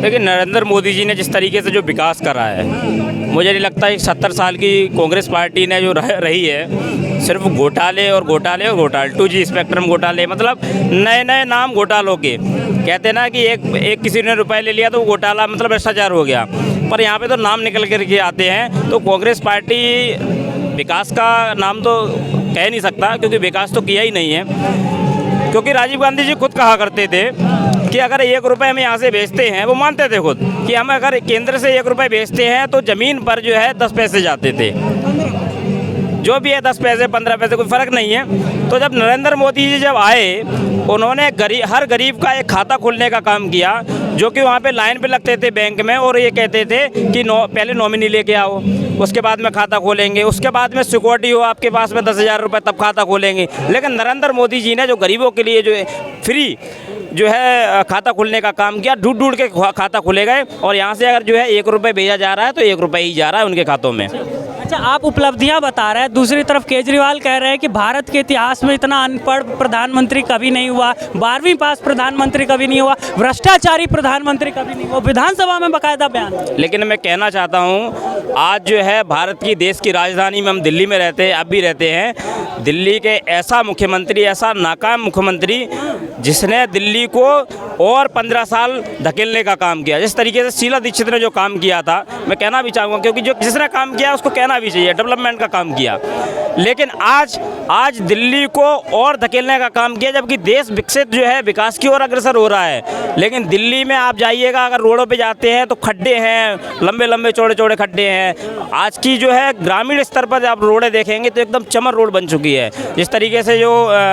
देखिए, नरेंद्र मोदी जी ने जिस तरीके से जो विकास करा है, मुझे नहीं लगता 70 साल की कांग्रेस पार्टी ने जो रही है, सिर्फ घोटाले और घोटाले और घोटाले, 2G स्पेक्ट्रम घोटाले, मतलब नए नए नाम घोटालों के। कहते ना कि एक किसी ने रुपए ले लिया तो वो घोटाला मतलब भ्रष्टाचार हो गया, पर यहाँ पे तो नाम निकल करके आते हैं। तो कांग्रेस पार्टी विकास का नाम तो कह नहीं सकता, क्योंकि विकास तो किया ही नहीं है। क्योंकि राजीव गांधी जी खुद कहा करते थे कि अगर 1 रुपये हम यहाँ से बेचते हैं, वो मानते थे खुद कि हम अगर केंद्र से 1 रुपये बेचते हैं तो ज़मीन पर जो है 10 पैसे जाते थे, जो भी है 10 पैसे 15 पैसे कोई फ़र्क नहीं है। तो जब नरेंद्र मोदी जी जब आए, उन्होंने हर गरीब का एक खाता खोलने का काम किया, जो कि वहाँ पे लाइन पे लगते थे बैंक में और ये कहते थे कि पहले नॉमिनी लेके आओ, उसके बाद में खाता खोलेंगे, उसके बाद में सिक्योरिटी हो आपके पास में 10,000 रुपये, तब खाता खोलेंगे। लेकिन नरेंद्र मोदी जी ने जो गरीबों के लिए जो है फ्री जो है खाता खोलने का काम किया, ढूंढ ढूंढ के खाता खोले गए, और यहाँ से अगर जो है 1 रुपये भेजा जा रहा है तो 1 रुपये ही जा रहा है उनके खातों में। अच्छा, आप उपलब्धियां बता रहे हैं, दूसरी तरफ केजरीवाल कह रहे हैं कि भारत के इतिहास में इतना अनपढ़ प्रधानमंत्री कभी नहीं हुआ, 12वीं पास प्रधानमंत्री कभी नहीं हुआ, भ्रष्टाचारी प्रधानमंत्री कभी नहीं हुआ, विधानसभा में बाकायदा बयान। लेकिन मैं कहना चाहता हूँ, आज जो है भारत की देश की राजधानी में हम दिल्ली में रहते हैं, अब भी रहते हैं। दिल्ली के ऐसा मुख्यमंत्री, ऐसा नाकाम मुख्यमंत्री जिसने दिल्ली को और 15 साल धकेलने का काम किया, जिस तरीके से शीला दीक्षित ने जो काम किया था, मैं कहना भी चाहूँगा, क्योंकि जो जिसने काम किया उसको कहना भी चाहिए, डेवलपमेंट का काम किया। लेकिन आज दिल्ली को और धकेलने का काम किया, जबकि देश विकसित जो है विकास की ओर अग्रसर हो रहा है। लेकिन दिल्ली में आप जाइएगा, अगर रोडों पे जाते हैं तो खड्डे हैं, लंबे लंबे चौड़े चौड़े खड्डे हैं। आज की जो है ग्रामीण स्तर पर आप रोडें देखेंगे तो एकदम चमर रोड बन चुकी है। जिस तरीके से जो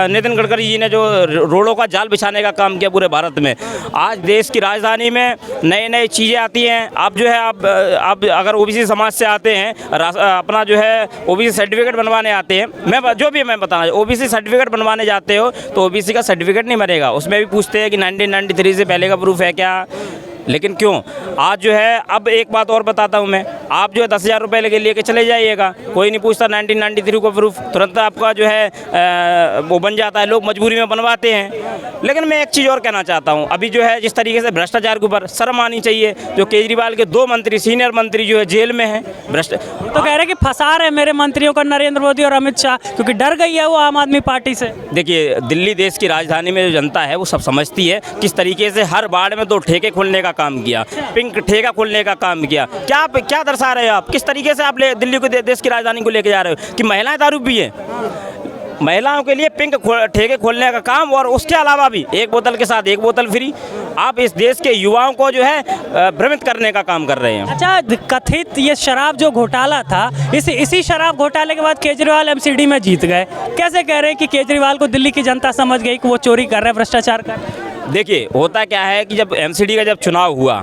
नितिन गडकरी जी ने जो रोडों का जाल बिछाने का काम किया पूरे भारत में, आज देश की राजधानी में नई नई चीज़ें आती हैं। आप जो है आप अगर ओबीसी समाज से आते हैं, अपना जो है ओबीसी सर्टिफिकेट बनवाने आते हैं, मैं बताना, ओबीसी सर्टिफिकेट बनवाने जाते हो तो ओबीसी का सर्टिफिकेट नहीं बनेगा, उसमें भी पूछते हैं कि 1993 से पहले का प्रूफ है क्या। लेकिन क्यों आज जो है, अब एक बात और बताता हूँ मैं, आप जो है 10,000 रुपये लेके चले जाइएगा, कोई नहीं पूछता 1993 को प्रूफ, तुरंत आपका जो है वो बन जाता है, लोग मजबूरी में बनवाते हैं। लेकिन मैं एक चीज़ और कहना चाहता हूँ, अभी जो है जिस तरीके से भ्रष्टाचार के ऊपर शर्म आनी चाहिए, जो केजरीवाल के 2 मंत्री, सीनियर मंत्री जो है जेल में हैं, तो कह रहे हैं कि फंसा रहे मेरे मंत्रियों का नरेंद्र मोदी और अमित शाह, क्योंकि डर गई है वो आम आदमी पार्टी से। देखिए, दिल्ली देश की राजधानी में जो जनता है वो सब समझती है किस तरीके से हर वार्ड में 2 ठेके खोलने का काम किया, पिंक ठेका खोलने का काम किया। क्या दर्शा रहे हो आप, किस तरीके से आप दिल्ली को, देश की राजधानी को लेके जा रहे हो कि महिलाएं दारू पिए? महिलाओं के लिए पिंक ठेके खोलने का काम, और उसके अलावा भी 1 बोतल के साथ 1 बोतल फ्री। आप इस देश के युवाओं को जो है भ्रमित करने का काम कर रहे हैं। अच्छा, कथित ये शराब जो घोटाला था, इसी शराब घोटाले के बाद केजरीवाल एमसीडी में जीत गए। कैसे कह रहे हैं कि केजरीवाल को दिल्ली की जनता समझ गई कि वो चोरी कर रहे हैं, भ्रष्टाचार कर रहे हैं? देखिए, होता क्या है कि जब एमसीडी का जब चुनाव हुआ,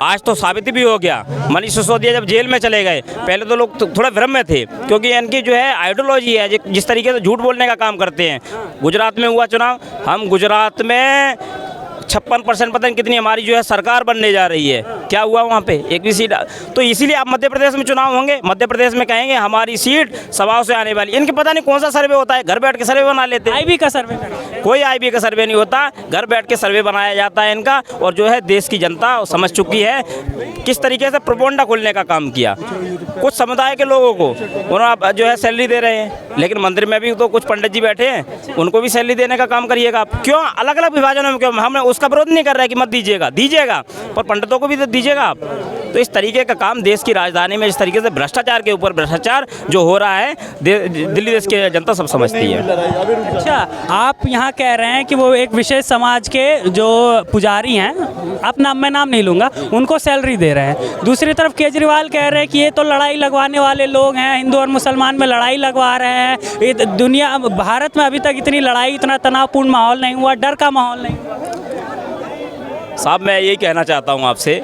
आज तो साबित भी हो गया, मनीष सिसोदिया जब जेल में चले गए, पहले तो लोग थोड़ा भ्रम में थे, क्योंकि इनकी जो है आइडियोलॉजी है, जिस तरीके से झूठ बोलने का काम करते हैं। गुजरात में हुआ चुनाव, हम गुजरात में 56% पता नहीं कितनी हमारी जो है सरकार बनने जा रही है, क्या हुआ वहाँ पे, एक भी सीट। तो इसीलिए अब मध्य प्रदेश में चुनाव होंगे, मध्य प्रदेश में कहेंगे हमारी सीट सभाओं से आने वाली। इनके पता नहीं कौन सा सर्वे होता है, घर बैठ के सर्वे बना लेते हैं। आईबी का सर्वे, कोई आईबी का सर्वे नहीं होता, घर बैठ के सर्वे बनाया जाता है इनका। और जो है देश की जनता समझ चुकी है किस तरीके से प्रोपोगंडा खोलने का काम किया। कुछ समुदाय के लोगों को उन्होंने जो है सैलरी दे रहे हैं, लेकिन मंदिर में भी तो कुछ पंडित जी बैठे हैं, उनको भी सैलरी देने का काम करिएगा आप। क्यों अलग अलग विभाजनों में, क्यों? हम उसका विरोध नहीं कर रहे कि मत दीजिएगा, पर पंडितों को भी तो दीजिएगा आप। तो इस तरीके का काम देश की राजधानी में, इस तरीके से भ्रष्टाचार के ऊपर भ्रष्टाचार जो हो रहा है, दिल्ली देश की जनता सब समझती है। अच्छा, आप यहाँ कह रहे हैं कि वो एक विशेष समाज के जो पुजारी हैं, अपना मैं नाम नहीं लूँगा, उनको सैलरी दे रहे हैं। दूसरी तरफ केजरीवाल कह रहे हैं कि ये तो लड़ाई लगवाने वाले लोग हैं, हिंदू और मुसलमान में लड़ाई लगवा रहे हैं। ये दुनिया, भारत में अभी तक इतनी लड़ाई, इतना तनावपूर्ण माहौल नहीं हुआ, डर का माहौल नहीं हुआ। साहब, मैं यही कहना चाहता हूँ आपसे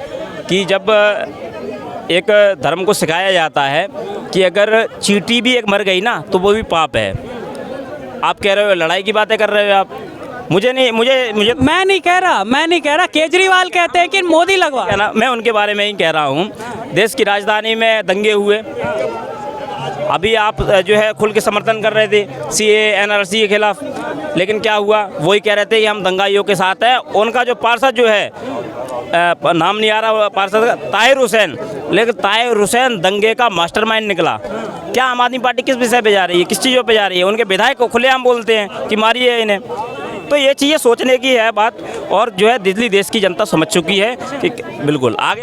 कि जब एक धर्म को सिखाया जाता है कि अगर चींटी भी एक मर गई ना तो वो भी पाप है। आप कह रहे हो लड़ाई की बातें कर रहे हो आप, मुझे मैं नहीं कह रहा, केजरीवाल कहते हैं कि मोदी लगवा। मैं उनके बारे में ही कह रहा हूँ। देश की राजधानी में दंगे हुए, अभी आप जो है खुल के समर्थन कर रहे थे CAA NRC के खिलाफ, लेकिन क्या हुआ, वही कह रहे थे कि हम दंगाइयों के साथ हैं। उनका जो पार्षद जो है, नाम नहीं आ रहा पार्षद का, ताहिर हुसैन, लेकिन ताहिर हुसैन दंगे का मास्टरमाइंड निकला। क्या आम आदमी पार्टी किस विषय पे जा रही है, किस चीज़ों पे जा रही है? उनके विधायक को खुलेआम बोलते हैं कि मारिए इन्हें। तो ये चीज़ें सोचने की है बात, और जो है दिल्ली देश की जनता समझ चुकी है कि बिल्कुल आगे